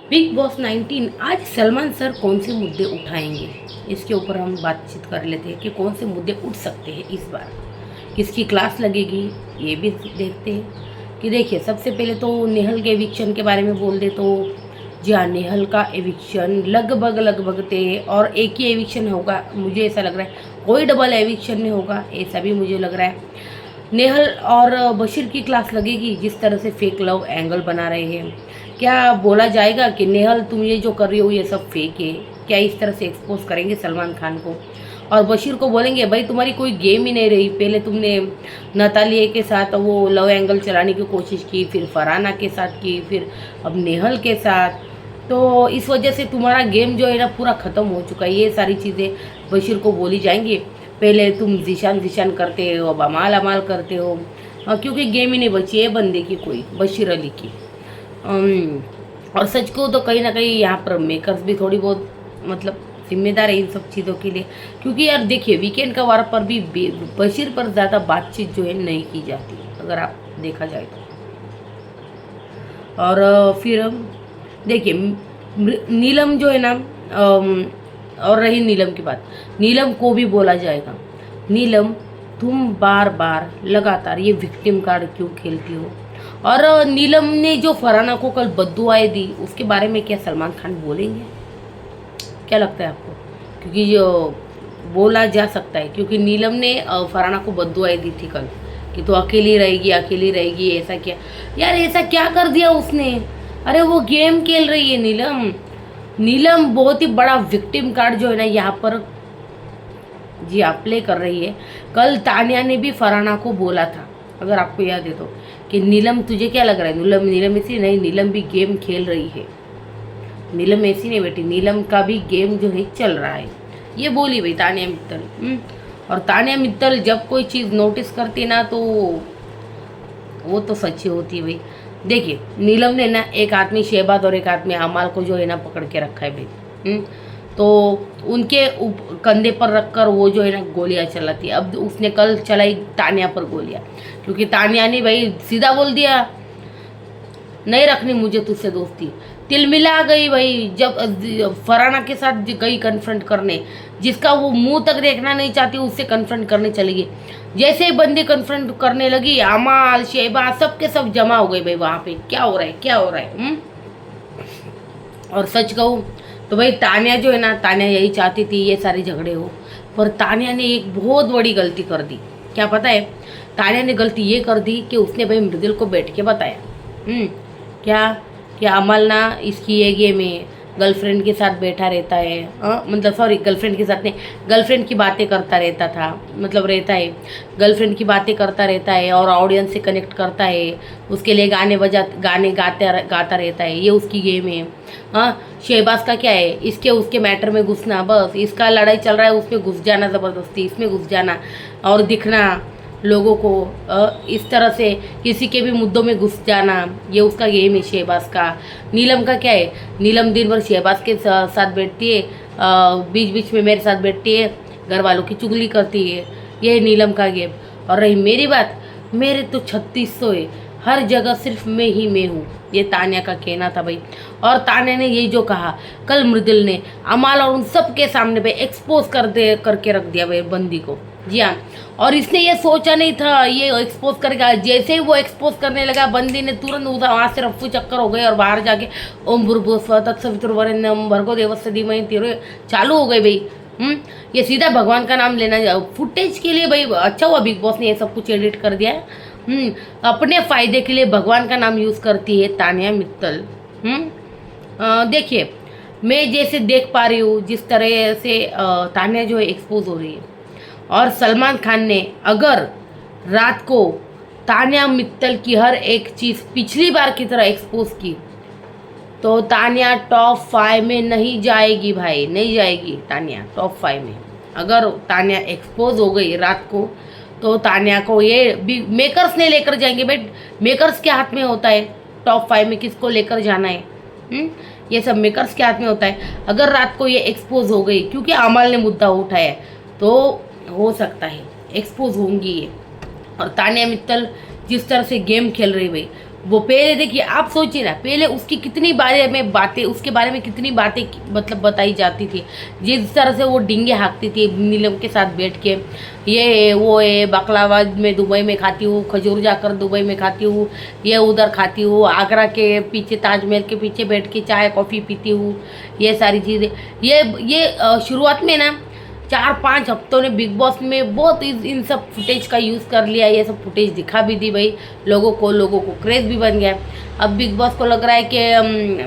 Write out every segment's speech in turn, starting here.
Big boss 19 आज Salman sir कौन से मुद्दे उठाएंगे, इसके ऊपर हम बातचीत कर लेते हैं कि कौन से मुद्दे उठ सकते हैं इस बार, किसकी क्लास लगेगी ये भी देखते हैं। कि देखिए, सबसे पहले तो नेहल के एविक्शन के बारे में बोल दे तो जी हाँ, नेहल का एविक्शन लगभग लगभग थे और एक ही एविक्शन होगा, मुझे ऐसा लग रहा है। कोई डबल एविक्शन नहीं होगा ऐसा भी मुझे लग रहा है। नेहल और बशीर की क्लास लगेगी, जिस तरह से फेक लव एंगल बना रहे हैं। क्या बोला जाएगा कि नेहल तुम ये जो कर रही हो ये सब फेक है? क्या इस तरह से एक्सपोज करेंगे सलमान खान को? और बशीर को बोलेंगे भाई तुम्हारी कोई गेम ही नहीं रही, पहले तुमने नतालिया के साथ वो लव एंगल चलाने की कोशिश की, फिर फरहाना के साथ की, फिर अब नेहल के साथ। तो इस वजह से तुम्हारा गेम जो है ना पूरा ख़त्म हो चुका है। ये सारी चीज़ें बशीर को बोली जाएंगी। पहले तुम जिशान जिशान करते हो, अब अमाल अमाल करते हो। क्योंकि गेम ही नहीं बची है बंदे की कोई, बशीर अली की। और सच को तो कहीं ना कहीं यहाँ पर मेकर्स भी थोड़ी बहुत मतलब जिम्मेदार है इन सब चीज़ों के लिए। क्योंकि यार देखिए, वीकेंड का वार पर भी बशीर पर ज़्यादा बातचीत जो है नहीं की जाती, अगर आप देखा जाए तो। और फिर देखिए, नीलम जो है ना, और रही नीलम की बात, नीलम को भी बोला जाएगा, नीलम तुम बार बार लगातार ये विक्टिम कार्ड क्यों खेलती हो? और नीलम ने जो फरहाना को कल बद्दुआएं दी उसके बारे में क्या सलमान खान बोलेंगे? क्या लगता है आपको? क्योंकि जो बोला जा सकता है, क्योंकि नीलम ने फरहाना को बद्दुआएं दी थी कल कि तो अकेली रहेगी, ऐसा क्या यार, ऐसा क्या कर दिया उसने? अरे वो गेम खेल रही है नीलम। नीलम बहुत ही बड़ा विक्टिम कार्ड जो है ना यहाँ पर जी आप प्ले कर रही है। कल तानिया ने भी फरहाना को बोला था, अगर आपको याद है तो, कि नीलम तुझे क्या लग रहा है, नीलम ऐसी नहीं, नीलम भी गेम खेल रही है, नीलम ऐसी नहीं बेटी, नीलम का भी गेम जो है चल रहा है। ये बोली भाई तानिया मित्तल। और तानिया मित्तल जब कोई चीज़ नोटिस करती ना तो वो तो सच्ची होती है भाई। देखिए, नीलम ने ना एक आदमी शहबाज और एक आदमी अमाल को जो है ना पकड़ के रखा है भाई। तो उनके कंधे पर रखकर वो जो है ना गोलियां चलाती है। अब उसने कल चलाई तानिया पर गोलियां, क्योंकि तानिया ने भाई सीधा बोल दिया नहीं रखनी मुझे तुझसे दोस्ती। तिलमिला गई भाई जब फरहाना के साथ गई कन्फ्रंट करने, जिसका वो मुंह तक देखना नहीं चाहती उससे कन्फ्रंट करने चली गई। जैसे ही बंदी कन्फ्रंट करने लगी, अमाल शहबाज सबके सब जमा हो गए भाई वहाँ पे। क्या हो रहा है, क्या हो रहा है? और सच कहूँ तो भाई तानिया जो है ना, तानिया यही चाहती थी ये सारे झगड़े हो, पर तानिया ने एक बहुत बड़ी गलती कर दी। क्या पता है? तानिया ने गलती ये कर दी कि उसने भाई मृदुल को बैठ के बताया क्या क्या अमल ना इसकी ये गेम है, गर्लफ्रेंड के साथ बैठा रहता है, मतलब सॉरी गर्लफ्रेंड के साथ नहीं, गर्लफ्रेंड की बातें करता रहता था, मतलब रहता है, गर्लफ्रेंड की बातें करता रहता है और ऑडियंस से कनेक्ट करता है, उसके लिए गाने गाता रहता है, ये उसकी गेम है। शहबाज का क्या है, इसके उसके मैटर में घुसना, बस इसका लड़ाई चल रहा है उसमें घुस जाना, ज़बरदस्ती इसमें घुस जाना और दिखना लोगों को, इस तरह से किसी के भी मुद्दों में घुस जाना, ये उसका गेम है शहबाज का। नीलम का क्या है, नीलम दिन भर शहबाज के साथ बैठती है, बीच बीच में मेरे साथ बैठती है, घर वालों की चुगली करती है, ये है नीलम का गेम। और रही मेरी बात, मेरे तो 3600 है, हर जगह सिर्फ मैं ही मैं हूँ, ये तानिया का कहना था भाई। और तानिया ने ये जो कहा कल मृदुल ने अमाल और उन सब के सामने भाई एक्सपोज करके रख दिया भाई बंदी को। जी हाँ, और इसने ये सोचा नहीं था ये एक्सपोज करेगा। जैसे ही वो एक्सपोज करने लगा, बंदी ने तुरंत उधर वहाँ से रफ्फू चक्कर हो गए और बाहर जाके ओम भूर्भुवस्सुवः तत्सवितुर्वरेण्यं भर्गो देवस्य धीमहि धियो चालू हो गए भाई। ये सीधा भगवान का नाम लेना फुटेज के लिए भाई। अच्छा हुआ बिग बॉस ने ये सब कुछ एडिट कर दिया है। अपने फ़ायदे के लिए भगवान का नाम यूज़ करती है तानिया मित्तल। देखिए, मैं जैसे देख पा रही हूँ जिस तरह से तानिया जो है एक्सपोज हो रही है, और सलमान खान ने अगर रात को तानिया मित्तल की हर एक चीज़ पिछली बार की तरह एक्सपोज की तो तानिया टॉप 5 में नहीं जाएगी भाई, नहीं जाएगी तानिया टॉप 5 में। अगर तानिया एक्सपोज हो गई रात को तो तानिया को ये मेकर्स ने लेकर जाएंगे भाई। मेकर्स के हाथ में होता है टॉप 5 में किसको लेकर जाना है। ये सब मेकर्स के हाथ में होता है। अगर रात को ये एक्सपोज हो गई, क्योंकि अमल ने मुद्दा उठाया है, तो हो सकता है एक्सपोज होंगी ये। और तानिया मित्तल जिस तरह से गेम खेल रही भाई, वो पहले देखिए, आप सोचिए ना, पहले उसकी कितनी बारे में बातें, उसके बारे में कितनी बातें मतलब बताई जाती थी। जिस तरह से वो डिंगे हाँकती थी नीलम के साथ बैठ के, ये है वो है, बकलावा में दुबई में खाती हूँ, खजूर जाकर दुबई में खाती हूँ, ये उधर खाती हूँ, आगरा के पीछे ताजमहल के पीछे बैठ के चाय कॉफ़ी पीती हूँ, ये सारी चीज़ें। ये शुरुआत में ना 4-5 हफ्तों ने बिग बॉस में बहुत इन सब फुटेज का यूज़ कर लिया, ये सब फुटेज दिखा भी दी भाई लोगों को क्रेज़ भी बन गया। अब बिग बॉस को लग रहा है कि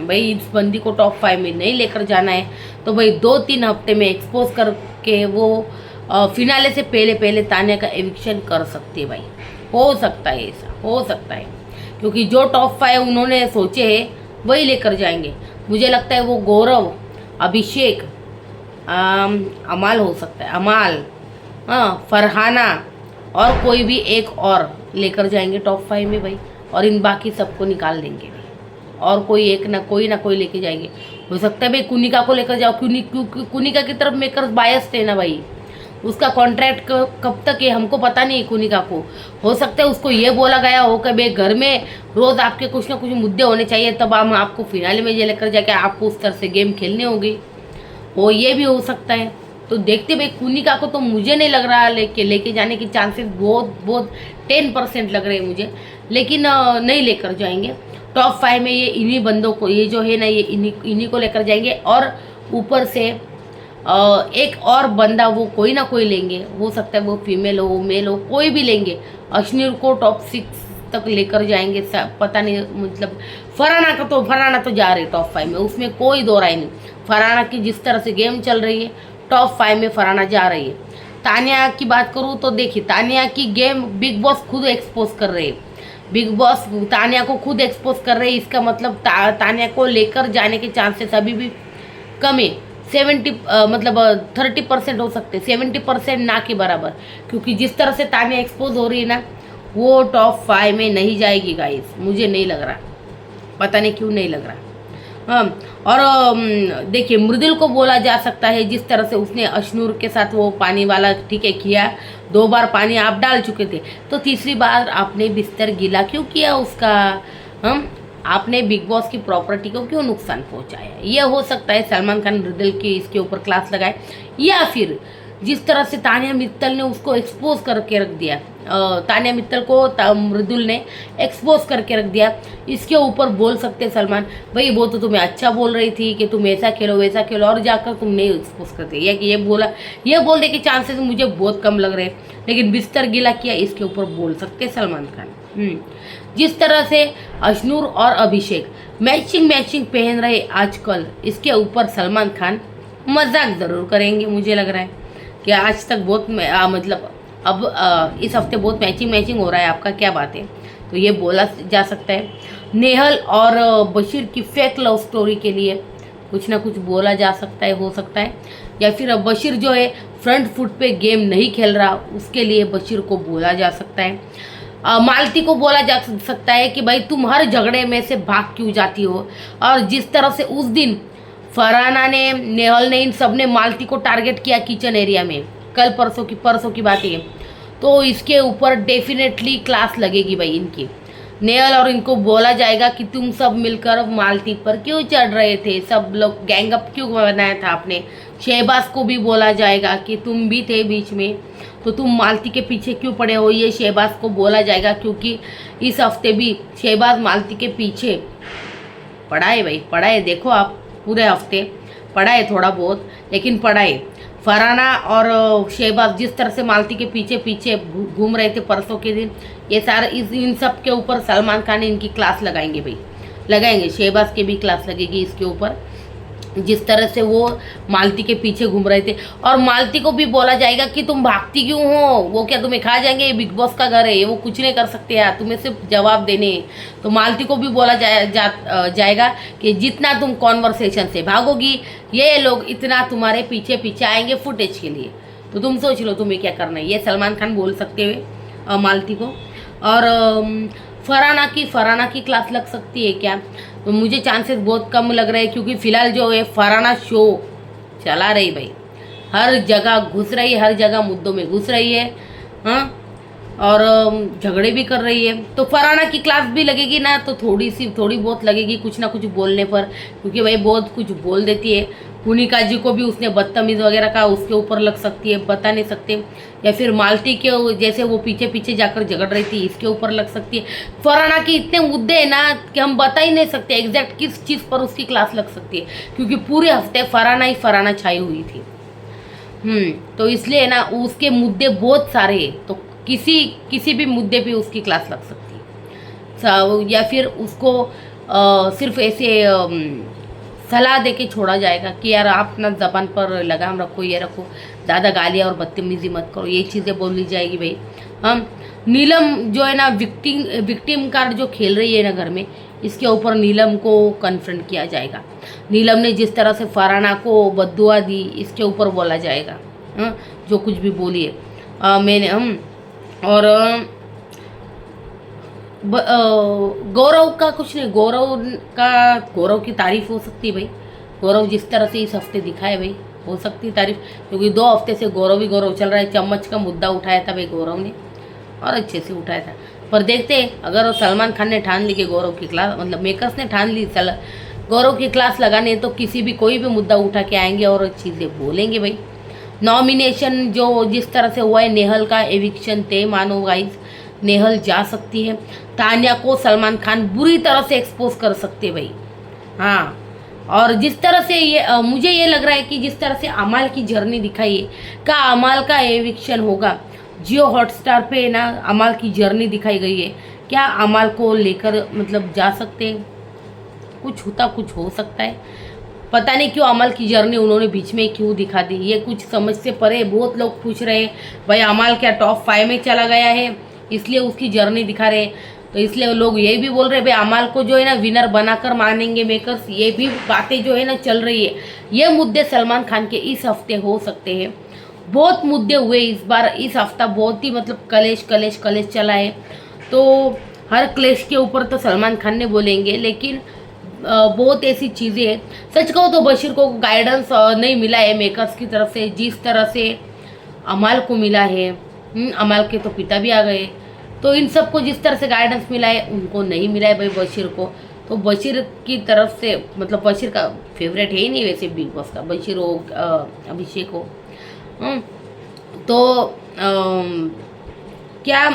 भाई इस बंदी को टॉप 5 में नहीं लेकर जाना है, तो भाई 2-3 हफ्ते में एक्सपोज करके वो फिनाले से पहले पहले तान्या का एविक्शन कर सकती है भाई। हो सकता है, ऐसा हो सकता है, क्योंकि जो टॉप 5 उन्होंने सोचे हैं वही लेकर जाएंगे। मुझे लगता है वो गौरव, अभिषेक, अमाल हो सकता है, अमाल, हाँ, फरहाना और कोई भी एक और लेकर जाएंगे टॉप 5 में भाई, और इन बाकी सबको निकाल देंगे भाई, और कोई एक ना कोई लेके जाएंगे। हो सकता है भाई कुनिका को लेकर जाओ, क्योंकि कुनिका की तरफ मेकर्स बायस थे ना भाई, उसका कॉन्ट्रैक्ट कब तक है हमको पता नहीं। कुनिका को हो सकता है उसको ये बोला गया हो कि भाई घर में रोज़ आपके कुछ ना कुछ मुद्दे होने चाहिए, तब हम आपको फिनाले में ये लेकर जाके आपको उस तरह से गेम खेलने होगी, वो ये भी हो सकता है। तो देखते भाई, कुनिका को तो मुझे नहीं लग रहा लेके जाने की चांसेस बहुत 10% लग रहे हैं मुझे, लेकिन नहीं लेकर जाएंगे टॉप 5 में। ये इन्हीं बंदों को, ये जो है ना, ये इन्हीं को लेकर जाएंगे, और ऊपर से एक और बंदा वो कोई ना कोई लेंगे। हो सकता है वो फीमेल हो मेल हो, कोई भी लेंगे। अश्नीर को टॉप 6 तक लेकर जाएंगे, पता नहीं, मतलब फरहाना तो जा रही है टॉप 5 में, उसमें कोई दो राय नहीं। फरहाना की जिस तरह से गेम चल रही है, टॉप 5 में फरहाना जा रही है। तान्या की बात करूँ तो देखिए, तान्या की गेम बिग बॉस खुद एक्सपोज कर रहे हैं, बिग बॉस तान्या को खुद एक्सपोज कर रहे हैं। इसका मतलब तान्या को लेकर जाने के चांसेस अभी भी कम है। 30% हो सकते, 70% ना के बराबर, क्योंकि जिस तरह से तान्या एक्सपोज हो रही है ना, वो टॉप 5 में नहीं जाएगी गाइस, मुझे नहीं लग रहा, पता नहीं क्यों नहीं लग रहा। हाँ, और देखिए, मृदुल को बोला जा सकता है, जिस तरह से उसने अश्नूर के साथ वो पानी वाला ठीक है किया, 2 बार पानी आप डाल चुके थे, तो तीसरी बार आपने बिस्तर गीला क्यों किया उसका? हम आपने बिग बॉस की प्रॉपर्टी को क्यों नुकसान पहुंचाया? ये हो सकता है सलमान खान मृदुल की इसके ऊपर क्लास लगाए, या फिर जिस तरह से तान्या मित्तल ने उसको एक्सपोज करके रख दिया, तान्या मित्तल को मृदुल ने एक्सपोज करके रख दिया, इसके ऊपर बोल सकते सलमान भाई वो तो तुम्हें अच्छा बोल रही थी कि तुम ऐसा खेलो वैसा खेलो, और जाकर तुम नहीं एक्सपोज करते, या कि ये बोलने के चांसेस मुझे बहुत कम लग रहे हैं। लेकिन बिस्तर गीला किया, इसके ऊपर बोल सकते सलमान खान। जिस तरह से अश्नूर और अभिषेक मैचिंग पहन रहे आजकल, इसके ऊपर सलमान खान मजाक ज़रूर करेंगे। मुझे लग रहा है कि आज तक बहुत मतलब अब इस हफ्ते बहुत मैचिंग हो रहा है, आपका क्या बात है? तो ये बोला जा सकता है। नेहल और बशीर की फेक लव स्टोरी के लिए कुछ ना कुछ बोला जा सकता है, हो सकता है। या फिर बशीर जो है फ्रंट फुट पे गेम नहीं खेल रहा, उसके लिए बशीर को बोला जा सकता है। मालती को बोला जा सकता है कि भाई तुम हर झगड़े में से भाग क्यों जाती हो। और जिस तरह से उस दिन फरहाना ने, नेहल ने, इन सब ने मालती को टारगेट किया किचन एरिया में, कल परसों की बात है, तो इसके ऊपर डेफिनेटली क्लास लगेगी भाई इनकी। नेहल और इनको बोला जाएगा कि तुम सब मिलकर मालती पर क्यों चढ़ रहे थे, सब लोग गैंगअप क्यों बनाया था आपने। शहबाज को भी बोला जाएगा कि तुम भी थे बीच में, तो तुम मालती के पीछे क्यों पड़े हो, ये शहबाज को बोला जाएगा, क्योंकि इस हफ्ते भी शहबाज मालती के पीछे पड़ा है भाई, पड़ा है। देखो आप पूरे हफ्ते पड़ा है थोड़ा बहुत, लेकिन पड़ा है। फरहाना और शहबाज जिस तरह से मालती के पीछे घूम रहे थे परसों के दिन, ये सारा इन सब के ऊपर सलमान खान इनकी क्लास लगाएंगे भाई, लगाएंगे। शहबाज की भी क्लास लगेगी इसके ऊपर, जिस तरह से वो मालती के पीछे घूम रहे थे। और मालती को भी बोला जाएगा कि तुम भागती क्यों हो, वो क्या तुम्हें खा जाएंगे? ये बिग बॉस का घर है, ये वो कुछ नहीं कर सकते यार, तुम्हें सिर्फ जवाब देने। तो मालती को भी बोला जाएगा कि जितना तुम कॉन्वर्सेशन से भागोगी, ये लोग इतना तुम्हारे पीछे आएंगे फुटेज के लिए। तो तुम सोच लो तुम्हें क्या करना है, ये सलमान खान बोल सकते हुए मालती को। और फरहाना की क्लास लग सकती है क्या? तो मुझे चांसेस बहुत कम लग रहे हैं, क्योंकि फिलहाल जो है फरहाना शो चला रही भाई, हर जगह घुस रही है, हर जगह मुद्दों में घुस रही है। हाँ, और झगड़े भी कर रही है। तो फरहाना की क्लास भी लगेगी ना तो थोड़ी बहुत लगेगी कुछ ना कुछ बोलने पर, क्योंकि भाई बहुत कुछ बोल देती है। पुनिका जी को भी उसने बदतमीज़ वगैरह कहा, उसके ऊपर लग सकती है, बता नहीं सकते। या फिर मालती के जैसे वो पीछे पीछे जाकर झगड़ रही थी, इसके ऊपर लग सकती है। फरहाना की इतने मुद्दे हैं ना कि हम बता ही नहीं सकते एग्जैक्ट किस चीज़ पर उसकी क्लास लग सकती है, क्योंकि पूरे हफ्ते फरहाना ही फरहाना छाई हुई थी। तो इसलिए ना उसके मुद्दे बहुत सारे हैं, तो किसी भी मुद्दे पे उसकी क्लास लग सकती है। या फिर उसको सिर्फ ऐसे सलाह दे के छोड़ा जाएगा कि यार आप अपना ज़बान पर लगाम रखो, ये रखो, ज़्यादा गालियाँ और बदतमीज़ी मत करो, ये चीज़ें बोली जाएगी भाई। हम नीलम जो है ना विक्टिम कार्ड जो खेल रही है ना घर में, इसके ऊपर नीलम को कन्फ्रंट किया जाएगा। नीलम ने जिस तरह से फरहाना को बद्दुआ दी, इसके ऊपर बोला जाएगा। जो कुछ भी बोली है मैंने और गौरव का कुछ नहीं, गौरव की तारीफ हो सकती है भाई। गौरव जिस तरह से इस हफ्ते दिखाए भाई, हो सकती है तारीफ, क्योंकि 2 हफ्ते से गौरव ही गौरव चल रहा है। चम्मच का मुद्दा उठाया था भाई गौरव ने, और अच्छे से उठाया था। पर देखते हैं अगर सलमान खान ने ठान ली कि गौरव की क्लास, मतलब मेकर्स ने ठान ली गौरव की क्लास लगाने, तो कोई भी मुद्दा उठा के आएंगे और चीज़ें बोलेंगे भाई। नॉमिनेशन जो जिस तरह से हुआ है, नेहल का एविक्शन तय मानो गाइस, नेहल जा सकती है। तान्या को सलमान खान बुरी तरह से एक्सपोज कर सकते भाई। हाँ, और जिस तरह से ये मुझे ये लग रहा है कि जिस तरह से अमाल की जर्नी दिखाई है, का अमाल का एविक्शन होगा। जियो हॉटस्टार पे ना अमाल की जर्नी दिखाई गई है, क्या अमाल को लेकर मतलब जा सकते हैं, कुछ हो सकता है। पता नहीं क्यों अमाल की जर्नी उन्होंने बीच में क्यों दिखा दी, ये कुछ समझ से परे। बहुत लोग पूछ रहे हैं भाई अमाल क्या टॉप 5 में चला गया है, इसलिए उसकी जर्नी दिखा रहे हैं। तो इसलिए लोग ये भी बोल रहे हैं भाई अमाल को जो है ना विनर बनाकर मानेंगे मेकर्स। ये भी बातें जो है ना चल रही है। ये मुद्दे सलमान खान के इस हफ्ते हो सकते हैं। बहुत मुद्दे हुए इस बार, इस हफ्ता बहुत ही मतलब कलेश चला है। तो हर क्लेश के ऊपर तो सलमान खान ने बोलेंगे, लेकिन बहुत ऐसी चीज़ें हैं। सच कहूँ तो बशीर को गाइडेंस नहीं मिला है मेकर्स की तरफ से, जिस तरह से अमाल को मिला है। अमाल के तो पिता भी आ गए, तो इन सबको जिस तरह से गाइडेंस मिला है उनको नहीं मिला है भाई बशीर को। तो बशीर की तरफ से मतलब बशीर का फेवरेट है ही नहीं वैसे बिग बॉस का, बशीर हो अभिषेक हो। तो क्या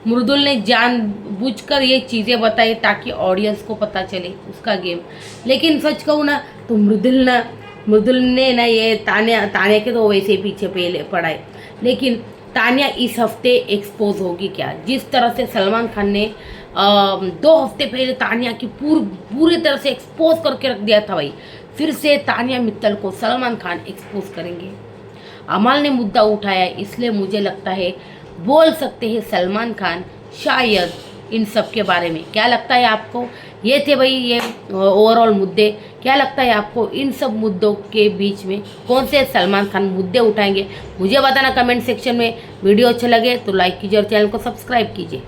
मृदुल ने जानबूझकर ये चीज़ें बताई ताकि ऑडियंस को पता चले उसका गेम। लेकिन सच कहूँ ना तो मृदुल ने ना ये तान्या के तो वैसे ही पीछे पड़ा है, लेकिन तान्या इस हफ्ते एक्सपोज होगी क्या। जिस तरह से सलमान खान ने 2 हफ्ते पहले तान्या की पूरी तरह से एक्सपोज करके रख दिया था भाई, फिर से तान्या मित्तल को सलमान खान एक्सपोज करेंगे। अमाल ने मुद्दा उठाया, इसलिए मुझे लगता है बोल सकते हैं सलमान खान शायद इन सब के बारे में। क्या लगता है आपको? ये थे भाई ये ओवरऑल मुद्दे। क्या लगता है आपको इन सब मुद्दों के बीच में कौन से सलमान खान मुद्दे उठाएंगे? मुझे बताना कमेंट सेक्शन में। वीडियो अच्छा लगे तो लाइक कीजिए और चैनल को सब्सक्राइब कीजिए।